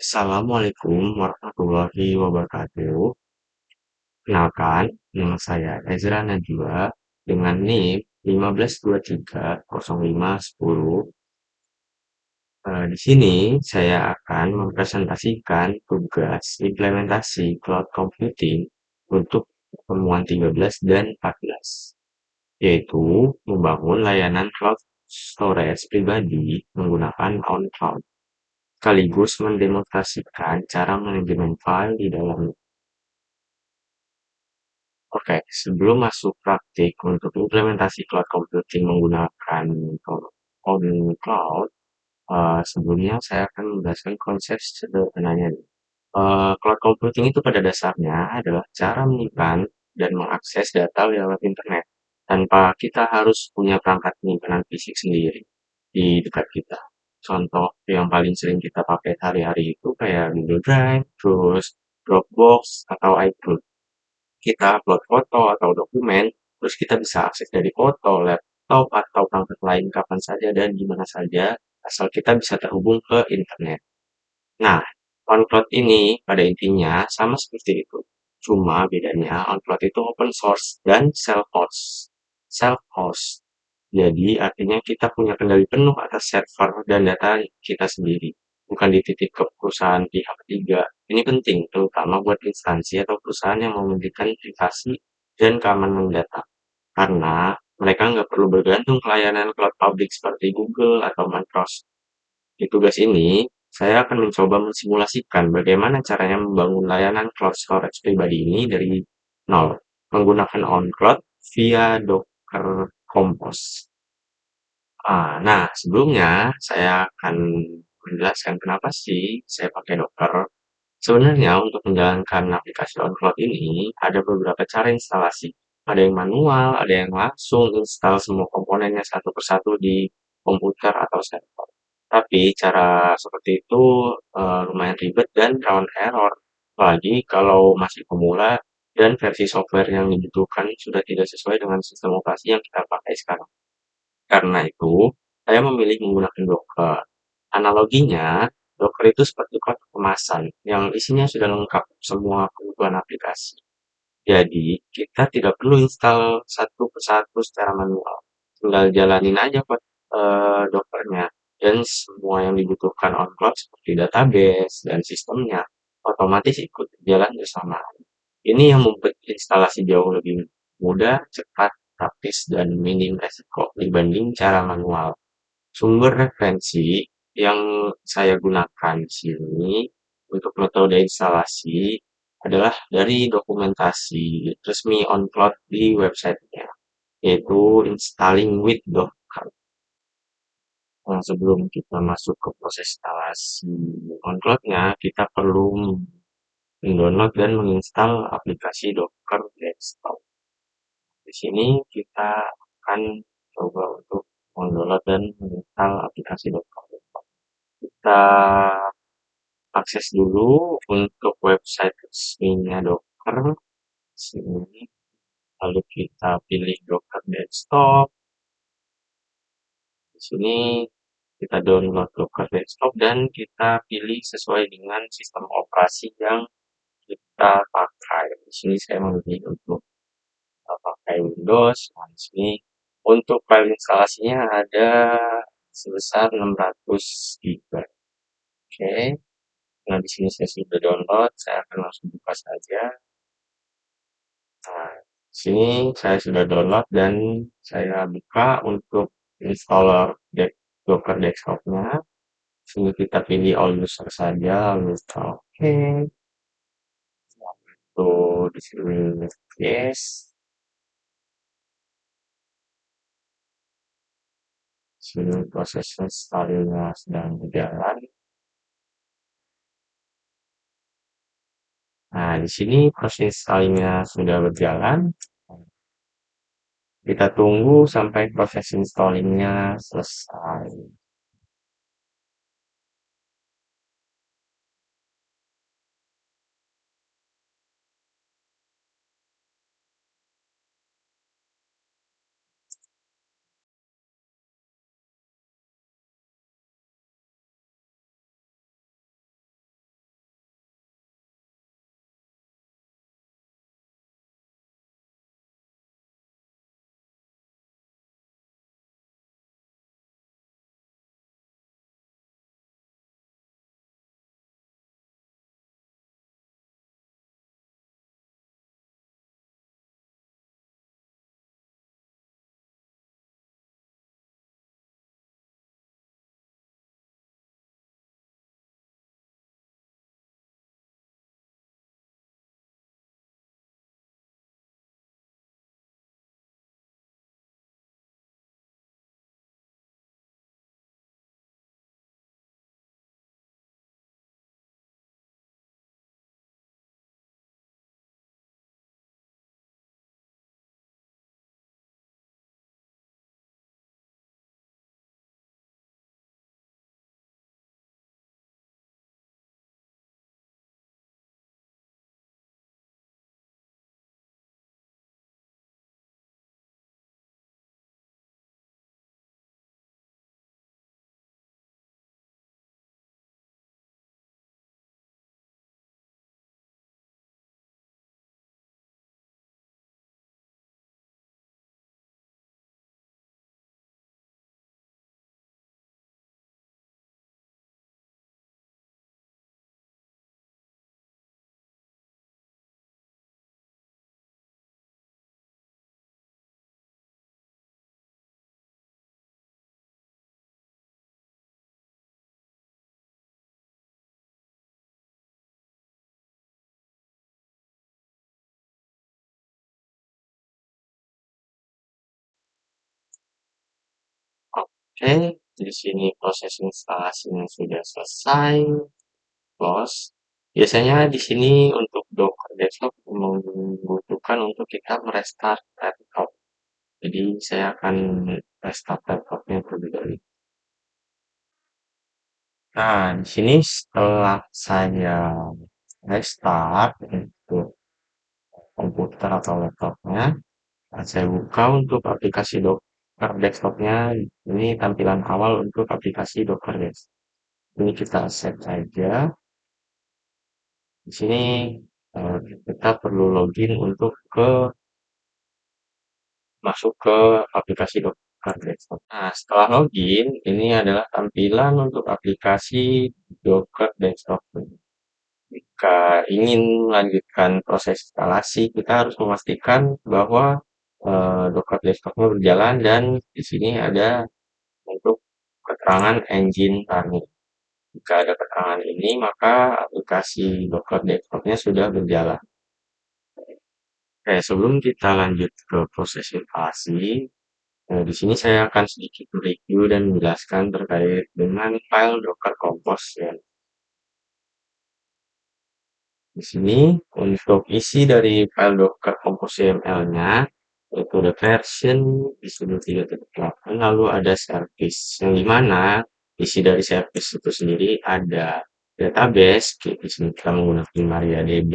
Assalamualaikum warahmatullahi wabarakatuh. Kenalkan, nama saya Ezra Najwa dengan NIM 15230510. Di sini saya akan mempresentasikan tugas implementasi cloud computing untuk pertemuan 13 dan 14, yaitu membangun layanan cloud storage pribadi menggunakan on-cloud, sekaligus mendemonstrasikan cara manajemen file di dalam. Oke, sebelum masuk praktik untuk implementasi cloud computing menggunakan on cloud, sebelumnya saya akan menjelaskan konsep sederhananya nih. Cloud computing itu pada dasarnya adalah cara menyimpan dan mengakses data lewat internet tanpa kita harus punya perangkat penyimpanan fisik sendiri di dekat kita. Contoh yang paling sering kita pakai sehari-hari itu kayak Google Drive, terus Dropbox atau iCloud. Kita upload foto atau dokumen, terus kita bisa akses dari foto, laptop, atau perangkat lain kapan saja dan di mana saja, asal kita bisa terhubung ke internet. Nah, OnCloud ini pada intinya sama seperti itu. Cuma bedanya OnCloud itu open source dan self-host. Self-host. Jadi artinya kita punya kendali penuh atas server dan data kita sendiri. Bukan dititip ke perusahaan pihak ketiga. Ini penting, terutama buat instansi atau perusahaan yang memberikan privasi dan keamanan data. Karena mereka nggak perlu bergantung ke layanan cloud public seperti Google atau Microsoft. Di tugas ini, saya akan mencoba mensimulasikan bagaimana caranya membangun layanan cloud storage pribadi ini dari nol, menggunakan on-cloud via Docker Compose. Nah, sebelumnya saya akan menjelaskan kenapa sih saya pakai Docker. Sebenarnya untuk menjalankan aplikasi on-cloud ini ada beberapa cara instalasi. Ada yang manual, ada yang langsung install semua komponennya satu persatu di komputer atau server. Tapi cara seperti itu lumayan ribet dan rawan error. Apalagi kalau masih pemula dan versi software yang dibutuhkan sudah tidak sesuai dengan sistem operasi yang kita pakai sekarang. Karena itu, saya memilih menggunakan Docker. Analoginya, Docker itu seperti kotak kemasan yang isinya sudah lengkap semua kebutuhan aplikasi. Jadi, kita tidak perlu install satu persatu secara manual. Tinggal jalanin aja kok Dockernya. Dan semua yang dibutuhkan on cloud seperti database dan sistemnya otomatis ikut jalan bersama. Ini yang membuat instalasi jauh lebih mudah, cepat, praktis, dan minim resiko dibanding cara manual. Sumber referensi yang saya gunakan di sini untuk metode instalasi adalah dari dokumentasi resmi OnCloud di websitenya, yaitu installing with Docker. Nah, sebelum kita masuk ke proses instalasi OnCloud-nya, kita perlu mendownload dan menginstal aplikasi Docker Desktop. Di sini kita akan coba untuk mendownload dan menginstal aplikasi Docker Desktop. Kita akses dulu untuk website resminya Docker. Sini, lalu kita pilih Docker Desktop. Di sini kita download Docker Desktop dan kita pilih sesuai dengan sistem operasi yang kita pakai. Di sini saya memilih untuk pakai Windows. Nah, di sini untuk file instalasinya ada sebesar 600 GB. Oke. Nah, di sini saya sudah download, saya akan langsung buka saja. Nah, di sini saya sudah download dan saya buka untuk installer Docker desktop-nya. Di sini kita pilih all user saja, lalu kita oke. Lalu di sini yes. Di sini proses installnya sedang berjalan. Nah, di sini proses installnya sudah berjalan. Kita tunggu sampai proses installingnya selesai. Oke, di sini proses instalasinya sudah selesai, close. Biasanya di sini untuk Docker Desktop membutuhkan untuk kita merestart laptop. Jadi saya akan restart laptopnya terlebih dahulu. Nah, di sini setelah saya restart untuk komputer atau laptopnya, saya buka untuk aplikasi Docker Desktopnya. Ini tampilan awal untuk aplikasi Docker Desktop. Ini kita set saja. Di sini eh, kita perlu login untuk masuk ke aplikasi Docker Desktop. Nah, setelah login, ini adalah tampilan untuk aplikasi Docker Desktop. Jika ingin melanjutkan proses instalasi, kita harus memastikan bahwa Docker Desktop-nya berjalan dan di sini ada untuk keterangan engine running. Jika ada keterangan ini, maka aplikasi Docker Desktop-nya sudah berjalan. Oke, sebelum kita lanjut ke proses instalasi, di sini saya akan sedikit review dan menjelaskan terkait dengan file Docker Compose ya. Di sini untuk isi dari file Docker Compose YML-nya itu ada version di sini 3.8, lalu ada service yang dimana isi dari service itu sendiri ada database. Di sini kita menggunakan MariaDB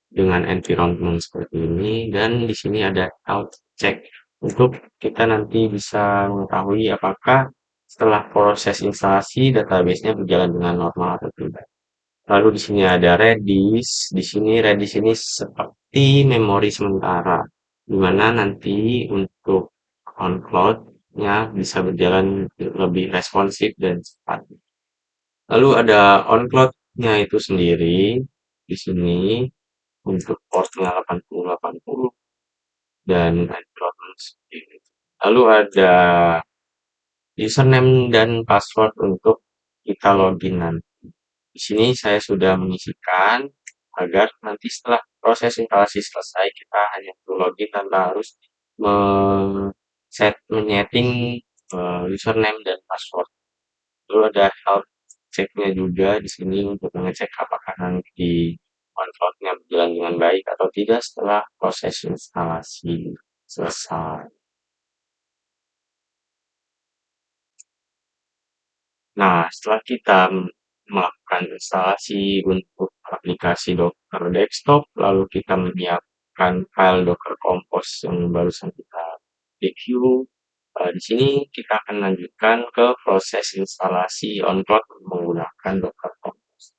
dengan environment seperti ini, dan di sini ada health check untuk kita nanti bisa mengetahui apakah setelah proses instalasi database-nya berjalan dengan normal atau tidak. Lalu di sini ada Redis. Di sini Redis ini seperti memori sementara, di mana nanti untuk on-cloud-nya bisa berjalan lebih responsif dan cepat. Lalu ada on-cloud-nya itu sendiri. Di sini untuk portnya 8080 dan environment seperti ini. Lalu ada username dan password untuk kita login nanti. Di sini saya sudah mengisikan agar nanti setelah proses instalasi selesai kita hanya perlu login tanpa harus menyeting username dan password. Lalu ada health check-nya juga di sini untuk mengecek apakah nanti OneCloud-nya berjalan dengan baik atau tidak setelah proses instalasi selesai. Nah, setelah kita melakukan instalasi untuk aplikasi Docker Desktop, lalu kita menyiapkan file Docker Compose yang barusan kita review. Di sini kita akan lanjutkan ke proses instalasi on-cloud menggunakan Docker Compose.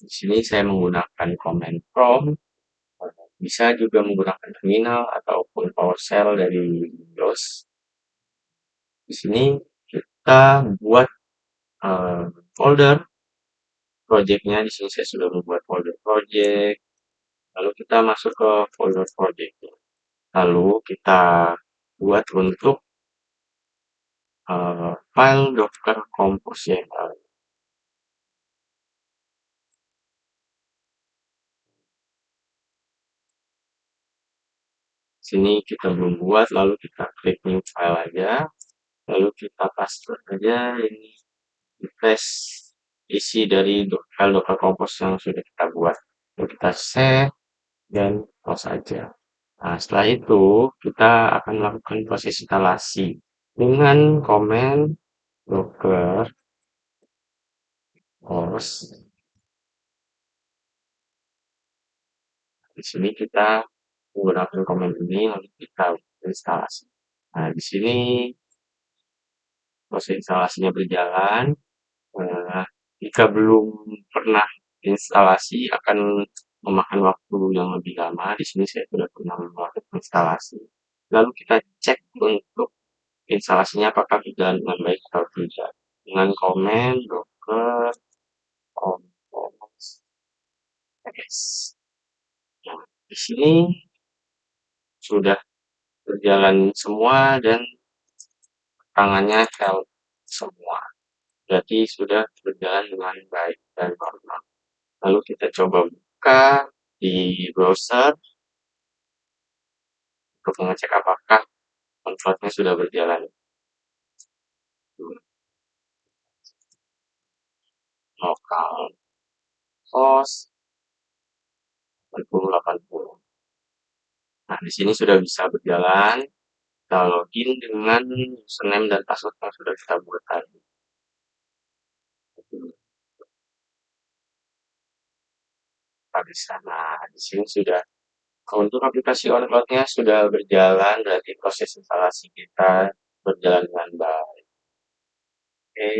Di sini saya menggunakan command prompt, bisa juga menggunakan terminal ataupun PowerShell dari Windows. Di sini kita buat folder projectnya. Di sini saya sudah membuat folder project. Lalu kita masuk ke folder project. Lalu kita buat untuk file Docker Compose ya. Sini kita belum buat, lalu kita klik new file aja. Lalu kita paste aja ini refresh isi dari file Docker Compose yang sudah kita buat. Lalu kita save dan close aja. Nah, setelah itu kita akan melakukan proses instalasi dengan komen Docker Compose. Di sini kita menggunakan komen ini lalu kita instalasi. Nah, di sini proses instalasinya berjalan. Nah, jika belum pernah instalasi akan memakan waktu yang lebih lama. Di sini saya sudah pernah melakukan instalasi. Lalu kita cek untuk instalasinya apakah berjalan dengan baik atau tidak. Dengan komen docker compose s. Nah, di sini sudah berjalan semua dan tangannya health semua. Berarti sudah berjalan dengan baik dan normal. Lalu kita coba buka di browser untuk mengecek apakah controlnya sudah berjalan. total cost 80-80. Nah, di sini sudah bisa berjalan. Kita login dengan username dan password yang sudah kita buat tadi. Kita di sana. Di sini sudah untuk aplikasi on-cloud-nya sudah berjalan, berarti proses instalasi kita berjalan dengan baik. Oke,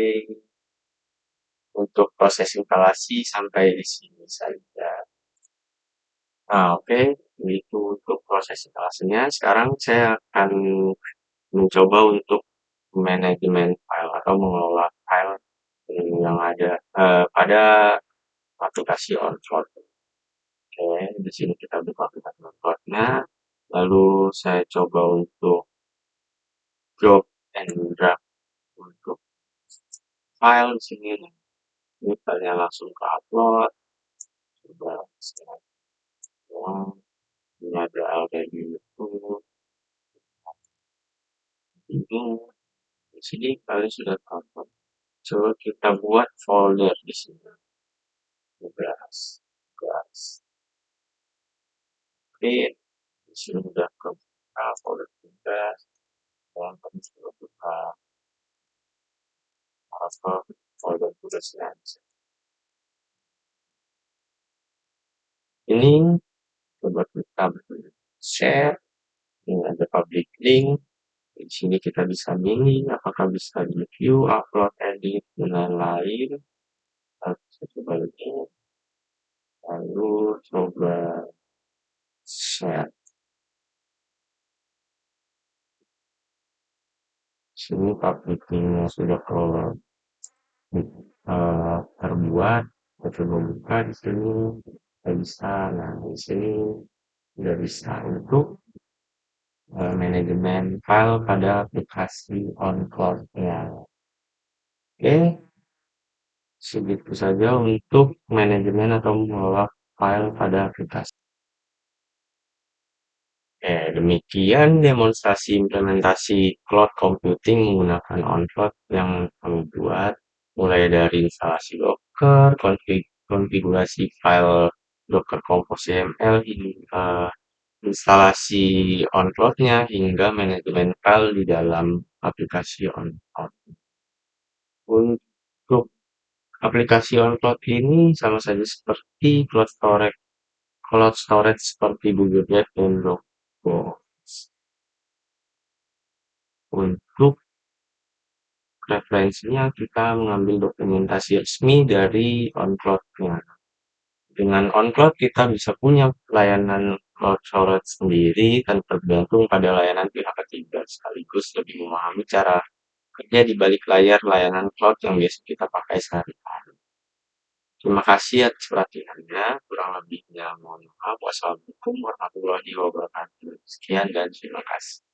untuk proses instalasi sampai di sini saja. Nah, oke, itu untuk proses instalasinya. Sekarang saya akan mencoba untuk manajemen file atau mengelola file yang ada pada aplikasi on-cloud. Oke, di sini kita buka aplikasi on-cloud-nya. Lalu saya coba untuk drag and drag untuk file di sini. Ini filenya langsung ke upload. Coba saya buang. Ini ada already itu. Ini di sini filenya sudah upload. Coba kita buat folder di sini. Tugas, tugas. Oke, di sini sudah ke folder tugas. Dan kami sudah buka folder tugasnya. Ini coba kita share. Ini ada public link. Di sini kita bisa milih apakah bisa di view, upload, edit, dan lain-lain. Kita coba ini. Lalu coba share. Sini public linknya sudah terbuat. Kita coba buka di sini. Kita bisa. Nah, di sini sudah bisa untuk manajemen file pada aplikasi on-cloud-nya. Oke, segitu saja untuk manajemen atau mengelola file pada aplikasi. Demikian demonstrasi implementasi cloud computing menggunakan on-cloud yang kami buat, mulai dari instalasi Docker, konfigurasi file Docker Compose YAML, hingga instalasi on-cloud-nya, hingga manajemen file di dalam aplikasi on-cloud. Untuk aplikasi on-cloud ini sama saja seperti cloud storage seperti Google Drive dan Dropbox. Untuk referensinya kita mengambil dokumentasi resmi dari on-cloud-nya. Dengan on-cloud kita bisa punya layanan cloud storage sendiri tanpa tergantung pada layanan pihak ketiga, sekaligus lebih memahami cara kerja di balik layar layanan cloud yang biasa kita pakai sehari-hari. Terima kasih atas perhatiannya. Kurang lebihnya mohon maaf. Wassalamualaikum warahmatullahi wabarakatuh. Sekian dan terima kasih.